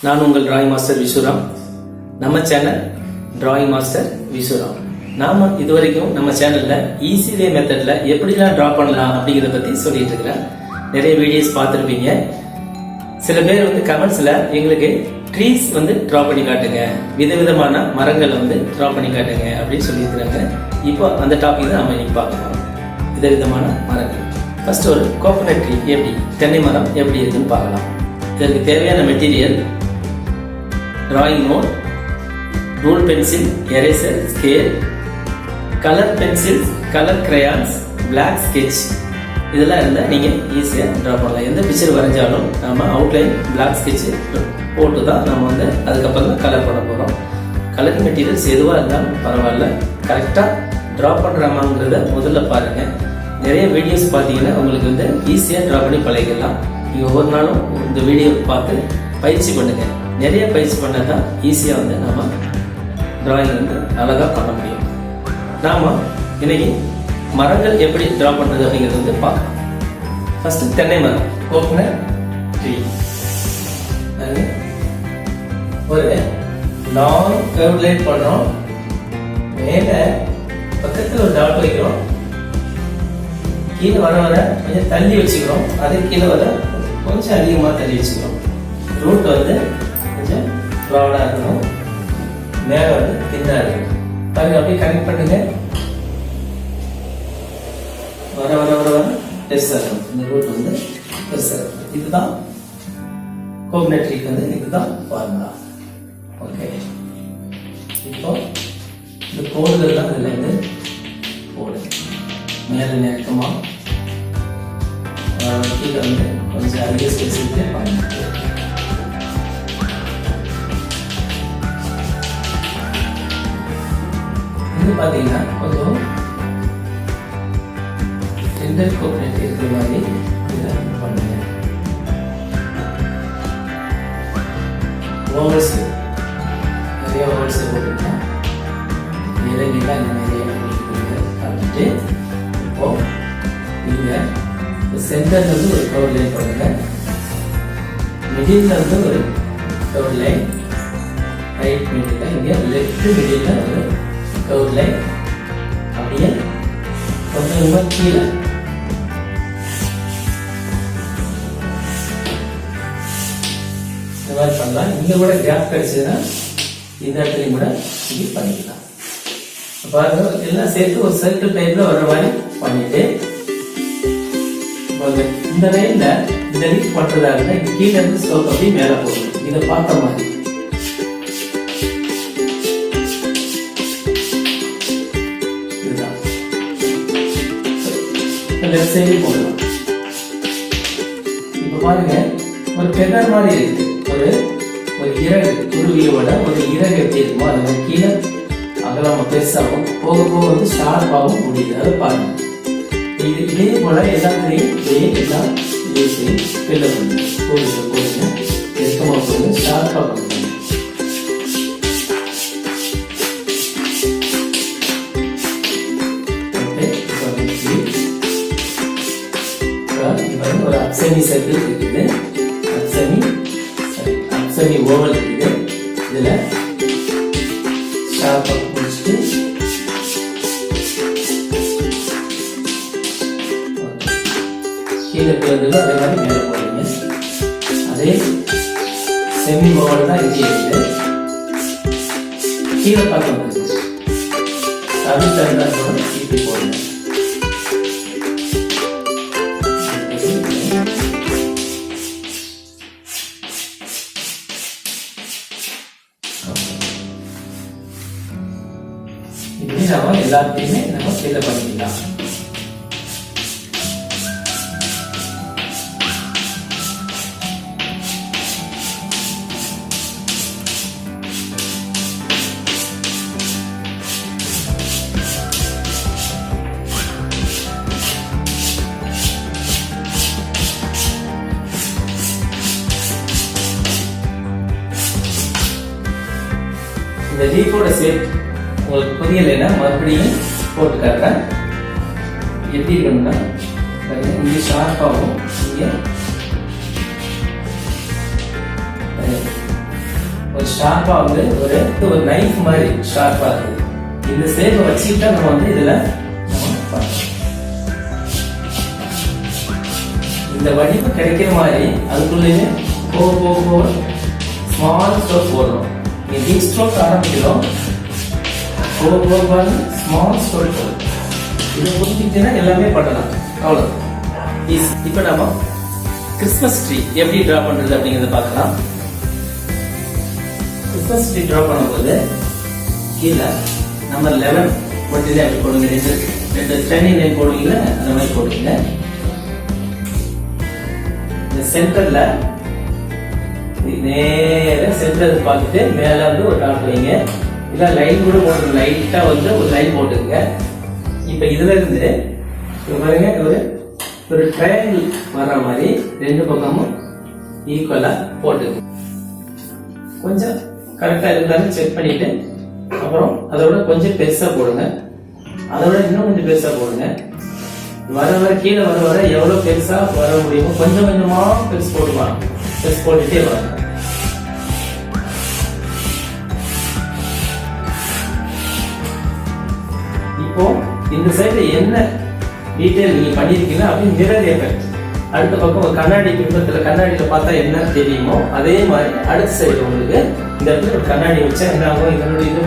நான் உங்கள் drawing master விஸ்வராம். நம்ம சேனல் டிராயிங் மாஸ்டர் விஸ்வராம். நாம இதுவரைக்கும் நம்ம சேனல்ல ஈஸி வே மெத்தட்ல எப்படிலாம் டிரா பண்ணலாம் அப்படிங்கிறத பத்தி சொல்லிட்டு இருக்கிறேன். நிறைய வீடியோஸ் பார்த்துருப்பீங்க. சில பேர் கமெண்ட்ஸ்ல எங்களுக்கு ட்ரீஸ் டிரா பண்ணி காட்டுங்க, விதவிதமான மரங்களை டிரா பண்ணி காட்டுங்க அப்படின்னு சொல்லியிருக்கிறாங்க. இப்போ அந்த டாபிக் தான் நம்ம இன்னைக்கு பார்க்கலாம். விதவிதமான மரங்கள். ஃபர்ஸ்ட் ஒரு கோகோனட் ட்ரீ எப்படி, தென்னை மரம் எப்படி இருக்குன்னு பார்க்கலாம். இதற்கு தேவையான material drawing note, rule pencil, eraser, scale, colour pencil, colour crayons, black sketch. இதெல்லாம் இருந்தால் நீங்கள் ஈஸியாக ட்ரா பண்ணலாம். எந்த பிக்சர் வரைஞ்சாலும் நம்ம அவுட்லைன் பிளாக் ஸ்கெட்ச் போட்டு தான் நம்ம அதுக்கப்புறம் தான் கலர் பண்ண போகிறோம். கலர் மெட்டீரியல்ஸ் எதுவாக இருந்தாலும் பரவாயில்ல, கரெக்டாக ட்ரா பண்ணுறாமாங்கிறத முதல்ல பாருங்கள். நிறைய வீடியோஸ் பார்த்தீங்கன்னா உங்களுக்கு ஈஸியாக ட்ரா பண்ணி பழகிடலாம். நீங்கள் ஒவ்வொரு நாளும் இந்த வீடியோ பார்த்து பயிற்சி பண்ணுங்கள். நிறைய பயிற்சி பண்ணால் தான் ஈஸியாக நம்ம டிராயிங் அழகாக பண்ண முடியும். நாம் இன்னைக்கு மரங்கள் எப்படி ட்ரா பண்ணுறது அப்படிங்கிறது பார்க்கலாம். ஃபர்ஸ்ட் தென்னை மரம், கோகோனட் ட்ரீ. ஒரு லாங் கர்வ் லைன் பண்ணுறோம். மேலே பக்கத்தில் ஒரு டாட் வைக்கிறோம். கீழே வர வர கொஞ்சம் தள்ளி வச்சுக்கிறோம். அது கீழே வர கொஞ்சம் அதிகமாக தள்ளி வச்சுக்கிறோம். ரூட் கொஞ்சம் ப்ராடாக இருக்கணும், மேலே தின்னாக இருக்கணும். பாருங்க, அப்படியே கனெக்ட் பண்ணுங்க. வர வர வர வர பெருசாக இருக்கணும். இந்த ரூட் பெருசாக இருக்கணும். இதுதான் கோகோனட் ட்ரீக்கு இதுதான் ஃபார்முலா. ஓகே, இப்போ இந்த கோடுகள் தான் இதில் போடு. மேலே நெருக்கமாக கீழே கொஞ்சம் அதிக ஸ்பெசிஃபிக்கே பண்ணிட்டு இது பார்த்தீங்கன்னா கொஞ்சம் டெண்டர் கோகோனட் இருக்கிற மாதிரி இதை பண்ணுங்க. ஓவர்ஸ் நிறைய ஓவர்ஸ் போட்டுருக்கோம். இறங்கிலாம் நிறைய காட்டிட்டு இப்போ இங்கே சென்டர்ல ஒரு கர்வ் லைன் பண்ணுங்க. மிடில்ல ஒரு கர்வ் லைன், ரைட் மிடில்ல, இங்க லெஃப்ட் மிடில்ல ஒரு கர்வ் லைன். அப்படியே கொஞ்சம் கீழே இந்த மாதிரி பண்ணலாம். இங்க கூட கேப் கிடைச்சதுன்னா இந்த இடத்துலையும் கூட இது பண்ணிக்கலாம். பாருங்க, எல்லாம் சேர்த்து ஒரு சர்க்கிள் டைப்ல வர மாதிரி பண்ணிட்டு இந்த லைன்ல இந்த லீஃப் பண்றதா இருந்தா இது கீழே இருந்து ஸ்லோப் அப்படியே மேல போகும். இதை பார்த்த மாதிரி இதுதான் லெஃப்ட் சைடு போடலாம். இப்ப பாருங்க, ஒரு பெதர் மாதிரி இருக்கு. ஒரு இறகு, குருவியோட ஒரு இறகு எப்படி இருக்குமோ அது மாதிரி கீழே அகலாம பெருசாகும், போக போக ஷார்ப்பாகவும் முடியுது. அதை பாருங்க. இதே போல எல்லாத்துலையும் எல்லாம் ஃபில் பண்ணுங்க. போடுங்க, நெருக்கமாக போடுங்க, ஷார்ப்பாக பண்ணுங்க. ஒரு அப்சனி சர்க்கிள் இருக்குது, அப்சனி ஓவல் இருக்குது. இதில் ஷார்ப்பாக முடிச்சுட்டு கீழே பிறந்தது அதே மாதிரி மேலே போடுங்க. அதே செமி ஓவல் தான் இங்கே இருக்குது. கீழே பார்க்க முடியுது. தமிழ் தந்தால் இப்படி போடுங்க. இப்படி நம்ம எல்லாத்தையுமே நம்ம கீழே பண்ணிக்கலாம். இந்த லீஃபோட ஷேப் உங்களுக்கு புரியலைன்னா மறுபடியும் போட்டு காட்டுறேன். எப்படி இருக்கணும்னா இங்கே ஷார்ப்பாகவும் இங்கே ஒரு ஷார்ப்பா வந்து ஒரு நைஃப் மாதிரி ஷார்ப்பா இருக்குது. இந்த ஷேப்பை வச்சுக்கிட்டா நம்ம வந்து இதுல இந்த வடிவு கிடைக்கிற மாதிரி அதுக்குள்ளேயே போக ஸ்மால் ஸ்ட்ரோக் போடுறோம். பிக் ஸ்ட்ரோக் ஆரம்பிக்கிறோம், போக ஸ்மால் ஸ்ட்ரோக் போடுறோம். இதை புரிஞ்சுக்கிட்டீங்கன்னா எல்லாமே பண்ணலாம். அவ்வளோ. இப்போ நம்ம கிறிஸ்மஸ் ட்ரீ எப்படி டிரா பண்றது அப்படிங்கிறத பார்க்கலாம். கிறிஸ்மஸ் ட்ரீ டிரா பண்ணும்போது கீழே நம்பர் 11 மட்டும் அப்படி போடுங்க. ரெண்டு ஸ்டாண்டிங் லைன் போடுவீங்களா, அந்த மாதிரி போடுவீங்க. இந்த சென்டர்ல நேர சென்டர் பார்த்துட்டு மேல வந்து ஒரு டாட் வைங்க. இல்ல லைன் கூட போட்டு லைட்டா வந்து ஒரு லைன் போட்டுங்க. இப்ப இதுல இருந்து பாருங்க, ஒரு ட்ரையாங்கிள் வர்ற மாதிரி ரெண்டு பக்கமும் ஈக்குவலா போட்டுங்க. கொஞ்சம் கரெக்டா இருந்தாலும் செக் பண்ணிட்டு அப்புறம் அதோட கொஞ்சம் பெருசா போடுங்க. அதோட இன்னும் கொஞ்சம் பெருசா போடுங்க. வர கீழே வர எவ்வளவு பெருசா வர முடியுமோ கொஞ்சம் கொஞ்சமா பெருசு போடுவாங்க. பெருசு போட்டுட்டே வாங்க. இப்போ இந்த சைடு என்ன டீடைல் நீங்க பண்ணிருக்கீங்க அப்படின்னு மிரர் எஃபெக்ட். அடுத்த பக்கம் ஒரு கண்ணாடி பிம்பத்துல கண்ணாடியில பார்த்தா என்ன தெரியுமோ அதே மாதிரி அடுத்த சைடு உங்களுக்கு இந்த இடத்துல ஒரு கண்ணாடி வச்சா என்ன ஆகும், இதனுடைய இது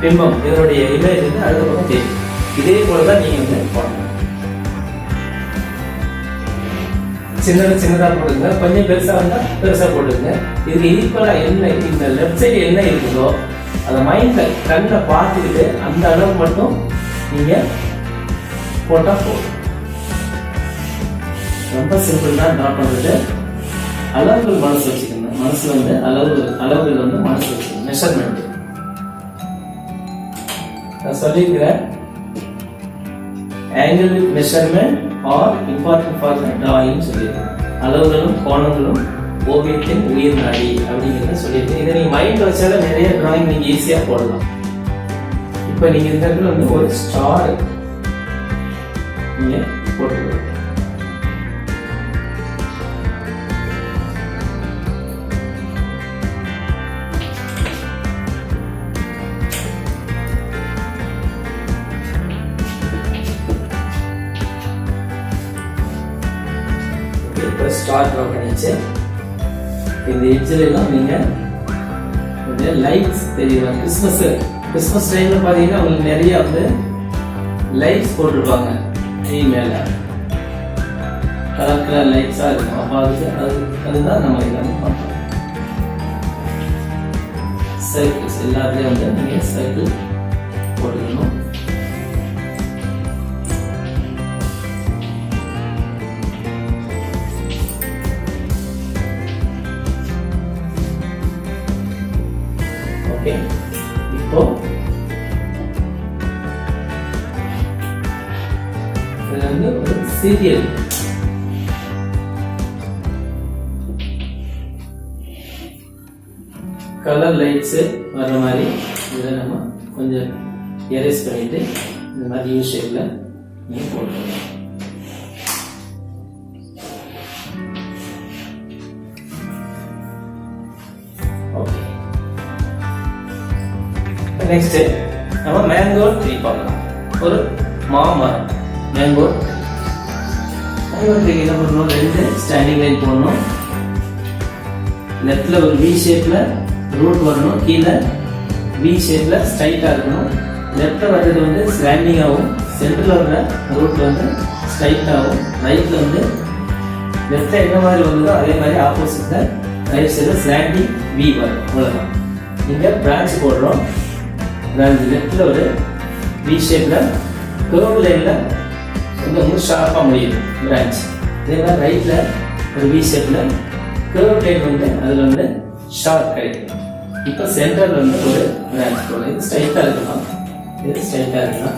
பிம்பம் இதனுடைய இமேஜ் வந்து அடுத்த பக்கம் தெரியும். இதே போலதான் நீங்க வந்து பண்ணணும். சின்னதா போடுங்க, கொஞ்சம் பெருசா வந்தா பெருசா போடுங்க. இதுக்கு ஈக்குவலா என்ன இந்த லெஃப்ட் சைடு என்ன இருக்குதோ அதை மைண்ட்ல கண்ணை பார்த்துக்கிட்டு அந்த அளவு மட்டும் நீங்க போட்டா போதும். ரொம்ப சிம்பிள் தான் டிரா பண்றது. அளவுகள் மனசு வச்சுக்கணும். மனசுல வந்து அளவுகள் வந்து மனசு வச்சுக்கணும். மெஷர்மெண்ட் நான் சொல்லியிருக்கிறேன். Angle with measurement are important for the drawing சொல்லியிருக்கேன். அளவுகளும் கோணங்களும் ஓவியத்தின் உயிர் நாடி அப்படிங்கிறத சொல்லியிருக்கேன். இதை நீங்க மைண்ட் வச்சாலும் நிறைய டிராயிங் நீங்க ஈஸியா போடலாம். இப்ப நீங்க இந்த இடத்துல வந்து ஒரு ஸ்டார் நீங்க போட்டு ஸ்டார் ட்ரா பண்ணிச்சு. இந்த எட்ஜில் எல்லாம் நீங்க லைட்ஸ் தெரியும். கிறிஸ்மஸ் டைம்ல பாத்தீங்கன்னா உங்களுக்கு நிறைய வந்து லைட்ஸ் போட்டிருப்பாங்க. மேல கலர் லைட்ஸா இருக்கும். அப்ப அதுதான் நம்ம எல்லாமே பண்றோம். சர்க்கிள்ஸ் எல்லாத்துலயும் வந்து நீங்க சர்க்கிள் போட்டுக்கணும். ஓகே, இப்போ இது வந்து ஒரு சீரியல் கலர் லைட்ஸ் வர்ற மாதிரி இதை நம்ம கொஞ்சம் எரேஸ் பண்ணிட்டு இந்த மாதிரி யூ ஷேப்ல நீங்க போட்டுக்கலாம். ஓகே, நெக்ஸ்ட் நம்ம மேங்கோ ட்ரீ பார்க்கலாம். ஒரு மாமரம் மேங்கோ ட்ரீ என்ன பண்ணணும், ரெண்டு ஸ்டாண்டிங் லைன் போடணும். லெஃப்ட்ல ஒரு வி ஷேப்ல ரூட் வரணும், கீழே வி ஷேப்ல ஸ்ட்ரைட்டா இருக்கணும். லெஃப்ட்ல வர்றது வந்து ஸ்லாண்டிங் ஆகும், சென்டர்ல வர்ற ரூட் வந்து ஸ்ட்ரைட் ஆகும். ரைட்ல வந்து லெஃப்ட்ல என்ன மாதிரி வந்ததோ அதே மாதிரி ஆப்போசிட்ல ரைட் சைடுல ஸ்லாண்டிங் வி வரும். அவ்வளவுதான். இங்க பிரான்ச் போடுறோம். பிரான்ச் லெஃப்ட்ல ஒரு வி ஷேப்ல கர்வ் லைன்ல கொஞ்சம் ஷார்ப்பா முடியுது பிரான்ச். இதே மாதிரி ரைட்ல ஒரு வி ஷேப்ல கர்வ் லைன் வந்து அதுல வந்து ஷார்ப் கிடைக்கும். இப்போ சென்டர்ல வந்து ஒரு பிரான்ச் போடுறோம். இது ஸ்ட்ரைட்டா இருக்கலாம், இது ஸ்ட்ரைட்டா இருக்கலாம்.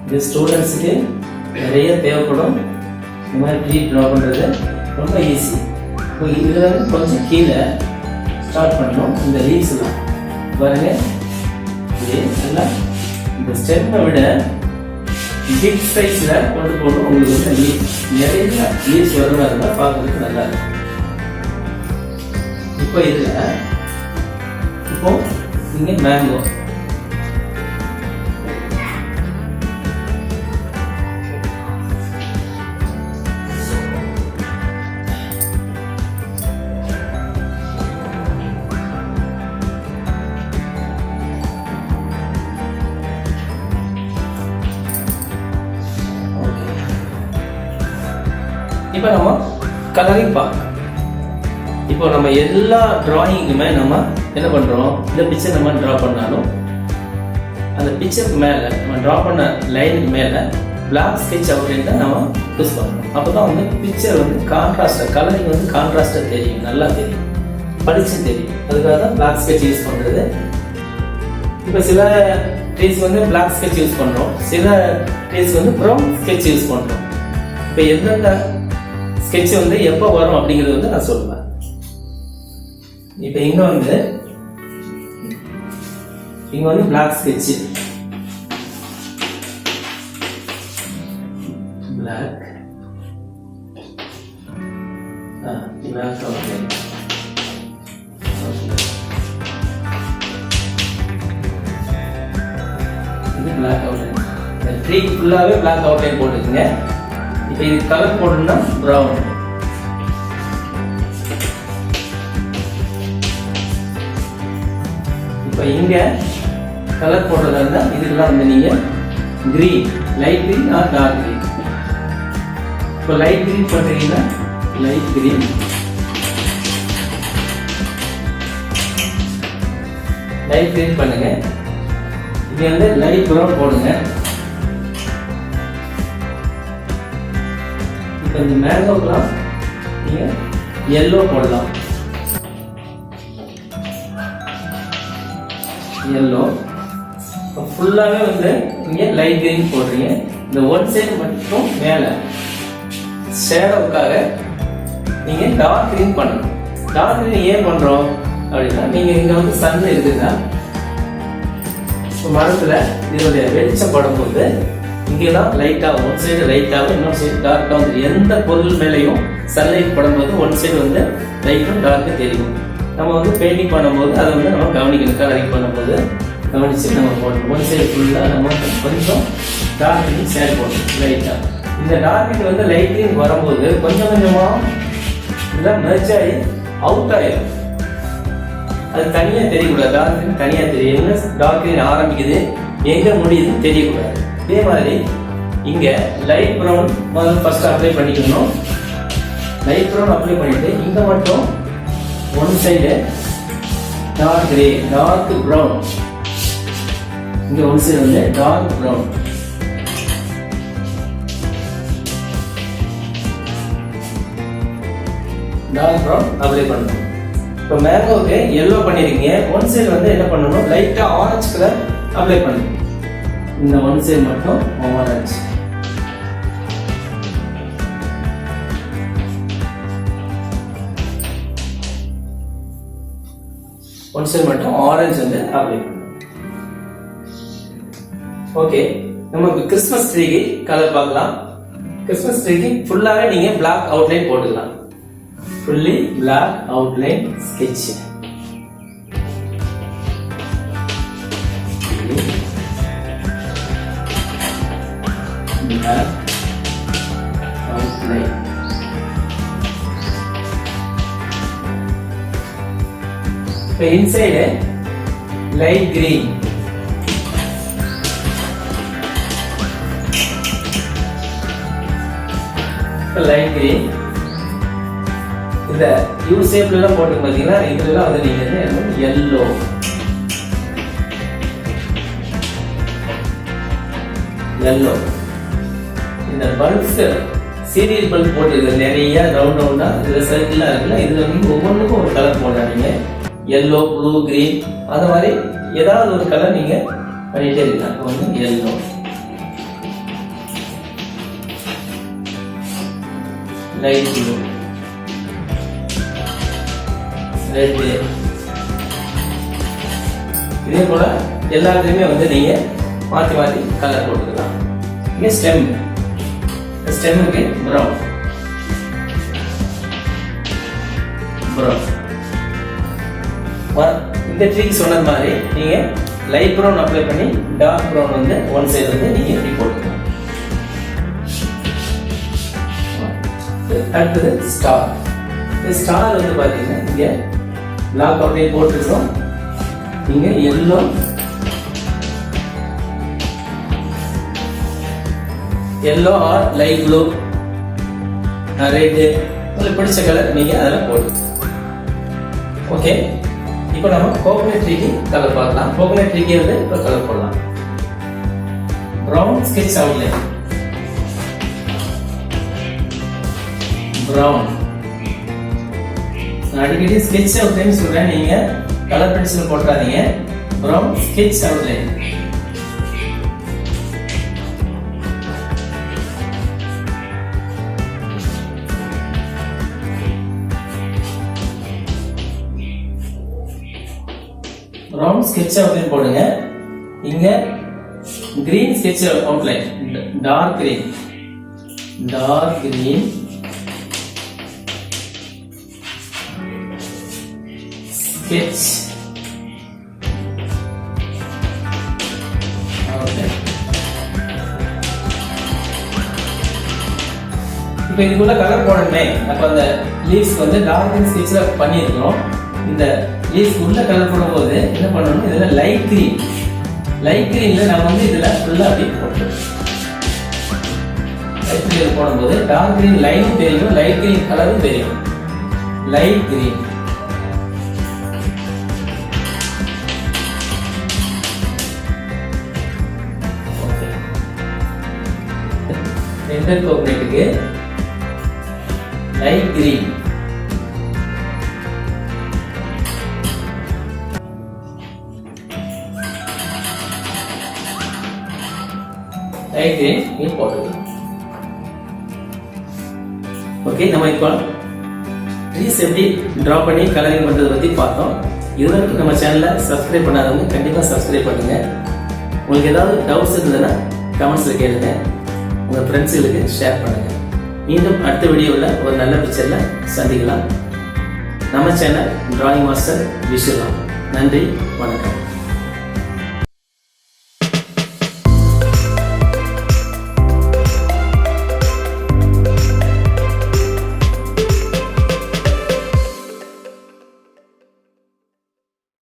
இது ஸ்டூடெண்ட்ஸுக்கு நிறைய தேவைப்படும். இந்த மாதிரி ட்ரீ ட்ரா பண்றது ரொம்ப ஈஸி. இப்போ இதுல வந்து கொஞ்சம் கீழே ஸ்டார்ட் பண்ணணும். இந்த லீவ்ஸ் தான் பாருங்க, இது எல்லாம் இந்த ஸ்டெம்மை விட பிக் சைஸ்ல கொண்டு போகணும். உங்களுக்கு வந்து நிறைய லீவ்ஸ் வர மாதிரி இருந்தால் பார்க்கறதுக்கு நல்லா இருக்கும். இப்போ இதுல இப்போ இங்க மேங்கோ இப்போ நம்ம கலரிங் பார்க்கலாம். இப்போ நம்ம எல்லா டிராயிங்குமே நம்ம என்ன பண்ணுறோம், இந்த பிக்சர் நம்ம ட்ரா பண்ணாலும் அந்த பிக்சருக்கு மேலே நம்ம ட்ரா பண்ண லைனுக்கு மேலே பிளாக் ஸ்கெட்ச் அவுட்லைன் தான் நம்ம யூஸ் பண்ணுறோம். அப்போ தான் வந்து பிக்சர் வந்து கான்ட்ராஸ்டாக, கலரிங் வந்து கான்ட்ராஸ்டாக தெரியும், நல்லா தெரியும், படிச்சும் தெரியும். அதுக்காக தான் பிளாக் ஸ்கெட்ச் யூஸ் பண்ணுறது. இப்போ சில ட்ரீஸ் வந்து பிளாக் ஸ்கெட்ச் யூஸ் பண்ணுறோம், சில ட்ரீஸ் வந்து ப்ரௌன் ஸ்கெட்ச் யூஸ் பண்ணுறோம். இப்போ எந்தெந்த ஸ்கெட்ச் வந்து எப்போ வரும் அப்படிங்கிறது வந்து நான் சொல்லுவேன். இப்போ இங்க வந்து பிளாக் ஸ்கெட்ச், பிளாக் அவுட்லைன். இது பிளாக் அவுட்லைன். இந்த ட்ரீ ஃபுல்லாவே பிளாக் அவுட்லைன் போட்டுருக்குங்க. இப்போ இது கலர் போடணும்னா ப்ரௌன். இப்போ இங்க கலர் போடுறதா இருந்தா இதுக்கெல்லாம் வந்து நீங்க green, light green or dark green. இப்போ லைட் கிரீன் பண்றீங்கன்னா லைட் கிரீன், லைட் கிரீன் பண்ணுங்க. இங்க வந்து லைட் ப்ரௌன் போடுங்க. இப்போ இந்த மேங்கோக்கெல்லாம் நீங்க எல்லோ போடலாம், எல்லோ. ஃபுல்லாவே வந்து இங்க லைட் கிரீன் போடுறீங்க. இந்த ஒன் சைடு மட்டும் மேல ஷேடோவுக்காக நீங்க டார்க் கிரீன் பண்ணணும். டார்க் கிரீன் ஏன் பண்றோம் அப்படின்னா, நீங்க இங்க வந்து சன் இருக்குதா, மரத்துல இதோடைய வெளிச்சம் படும்போது இங்கெல்லாம் லைட்டாகவும், ஒன் சைடு லைட்டாகவும் இன்னொரு சைடு டார்க்காகவும் தெரியும். எந்த பொருள் மேலேயும் சன்லைட் படும்போது ஒன் சைடு வந்து லைட்டும் டார்க்கும் தெரியும். நம்ம வந்து பெயிண்டிங் பண்ணும்போது அதை வந்து நம்ம கவனிக்கணும். கலரிங் பண்ணும்போது கவனிச்சு நம்ம போடணும். ஒன் சைடு ஃபுல்லாக நம்ம கொஞ்சம் டார்க்கிங் ஷேட் போடணும் லைட்டாக. இந்த டார்க்கிங் வந்து லைட்டிங் வரும்போது கொஞ்சம் கொஞ்சமாக இதெல்லாம் மெர்ஜ் ஆகி அவுட் ஆயிடும். அது தனியாக தெரியக்கூடாது. டார்க்கிங் தனியாக தெரியும். எங்கே டார்க்கிங் ஆரம்பிக்குது, எங்கே முடியுதுன்னு தெரியக்கூடாது. இதே மாதிரி இங்க லைட் ப்ரௌன் முதல்ல ஃபர்ஸ்ட் அப்ளை பண்ணிக்கணும். லைட் ப்ரௌன் அப்ளை பண்ணிட்டு இங்க மட்டும் one side dark grey, dark brown. இங்க ஒன் சைடு வந்து dark brown. Dark brown apply பண்ணணும். இப்போ மேங்கோக்கு எல்லோ பண்ணிருக்கீங்க. ஒன் சைடு வந்து என்ன பண்ணணும், லைட்டா ஆரஞ்சு கலர் அப்ளை பண்ணணும். இந்த ஒன் சைடு மட்டும் ஆரஞ்சு. ஒன் சைடு மட்டும் ஆரஞ்சு வந்து அப்ளை பண்ணணும். ஓகே, நம்ம கிறிஸ்மஸ் ட்ரீக்கு கலர் பார்க்கலாம். கிறிஸ்மஸ் ட்ரீக்கு ஃபுல்லாவே நீங்க பிளாக் அவுட்லைன் போட்டுக்கலாம். Fully black outline sketch. Black outline. இப்போ inside light green. இப்போ light green. இந்த U shape எல்லாம் போட்டு பாத்தீங்கன்னா இதெல்லாம் வந்து நீங்க yellow. yellow. இந்த பல்ப்ஸ் சீரியல் பல்ப் போட்டுருக்கு நிறைய ரவுண்ட் ரவுண்டா, இதுல சர்க்கிளா இருக்குல்ல, இதுல வந்து ஒவ்வொன்றுக்கும் ஒரு கலர் போடாதீங்க. எல்லோ, ப்ளூ, கிரீன், அந்த மாதிரி ஏதாவது ஒரு கலர் நீங்க பண்ணிட்டே இருக்கலாம். இப்போ வந்து எல்லோ, லைட் ப்ளூ, ரெட். இதே போல எல்லாத்துலயுமே வந்து நீங்க மாத்தி மாத்தி கலர் போட்டுக்கலாம். இங்க ஸ்டெம்முக்கு ப்ரௌன். இந்த ட்ரீக்கு சொன்ன மாதிரி நீங்க லைட் ப்ரௌன் அப்ளை பண்ணி டார்க் ப்ரௌன் வந்து ஒன் சைடு வந்து நீங்க இப்படி போட்டுக்கலாம். அடுத்தது ஸ்டார். இந்த ஸ்டார் வந்து பாத்தீங்கன்னா இங்க பிளாக் அவுட்லைன் போட்டுருக்கோம். இங்க yellow or light blue red உங்களுக்கு பிடிச்ச கலர் நீங்க அதில் போடு. ஓகே, இப்போ நம்ம கோகனட் ட்ரீக்கு கலர் பார்க்கலாம். கோகனட் ட்ரீக்கு வந்து இப்போ கலர் போடலாம். Brown sketch outline, brown. நான் அடிக்கடி ஸ்கெட்ச் அவுட்லைன் சொல்றேன், நீங்க கலர் பென்சில் போட்டுறாதீங்க. Brown sketch outline. Round sketch outline போடுங்க. இங்க green sketch outline, dark green sketch outline. இப்போ இதுக்குள்ள கலர் போடணுமே. அப்ப அந்த லீவ்ஸ்க்கு வந்து டார்க் கிரீன் ஸ்கெட்ச்ல பண்ணியிருக்கோம். இந்த லீவ்ஸ் உள்ள கலர் போடும்போது என்ன பண்ணணும், இதுல லைட் கிரீன்ல நம்ம வந்து இதுல ஃபுல்லா அப்படி போட்டுருவோம். லைட் கிரீன் போடும்போது டார்க் கிரீன் லைனும் தெரியும், லைட் கிரீன் கலரும் தெரியும். Light green. ஓகே, ரெண்டர் கோகனட்டுக்கு லைட் கிரீன். லைட் கிரீன் போட்டுக்கலாம். ஓகே, நம்ம இப்போ ட்ரீஸ் எப்படி டிரா பண்ணி கலரிங் பண்றதை பத்தி பார்த்தோம். இதுவரைக்கும் நம்ம சேனலை சப்ஸ்கிரைப் பண்ணாதவங்க கண்டிப்பா சப்ஸ்கிரைப் பண்ணுங்க. உங்களுக்கு ஏதாவது டவுட்ஸ் இருந்ததுன்னா கமெண்ட்ஸ்ல கேளுங்க, உங்க ஃப்ரெண்ட்ஸுகளுக்கு ஷேர் பண்ணுங்க. மீண்டும் அடுத்த வீடியோவில் ஒரு நல்ல பிக்சர்ல சந்திக்கலாம். நம்ம சேனல் டிராயிங் மாஸ்டர் விஷுராம். நன்றி, வணக்கம்.